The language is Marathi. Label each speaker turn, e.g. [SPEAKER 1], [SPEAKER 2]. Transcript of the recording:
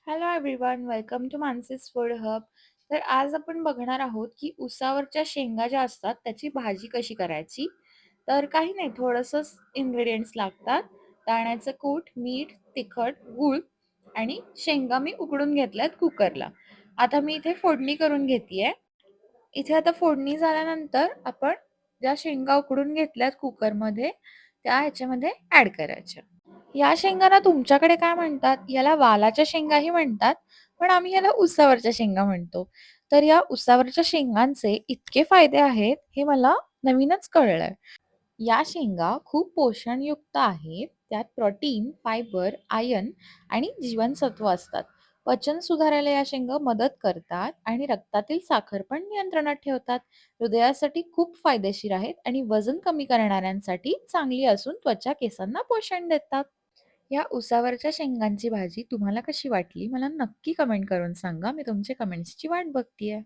[SPEAKER 1] Hello everyone, welcome to Mansi's food hub. तर आज आपण बघणार आहोत की उसावरच्या शेंगा ज्या असतात त्याची भाजी कशी करायची. तर काही नाही, थोडंसंच इन्ग्रेडियंट्स लागतात. दाण्याचं कूट, मीठ, तिखट, गूळ आणि शेंगा मी उकडून घेतल्यात कुकरला. आता मी इथे फोडणी करून घेतेय. इथे आता फोडणी झाल्यानंतर आपण ज्या शेंगा उकडून घेतल्यात कुकरमध्ये त्या ह्याच्यामध्ये ऍड करायच्या. या शेंगांना तुमच्याकडे काय म्हणतात? याला वालाच्या शेंगाही म्हणतात, पण आम्ही याला उसावरच्या शेंगा म्हणतो. तर या उसावरच्या शेंगांचे इतके फायदे आहेत, हे मला नवीनच कळलंय. या शेंगा खूप पोषणयुक्त आहेत. त्यात प्रोटीन, फायबर, आयर्न आणि जीवनसत्व असतात. पचन सुधारायला या शेंगा मदत करतात आणि रक्तातील साखर पण नियंत्रणात ठेवतात. हृदयासाठी खूप फायदेशीर आहेत आणि वजन कमी करणाऱ्यांसाठी चांगली असून त्वचा केसांना पोषण देतात. या उसावरच्या शेंगांची भाजी तुम्हाला कशी वाटली? मला नक्की कमेंट करून सांगा. मी तुमच्या कमेंट्सची वाट बघतेय.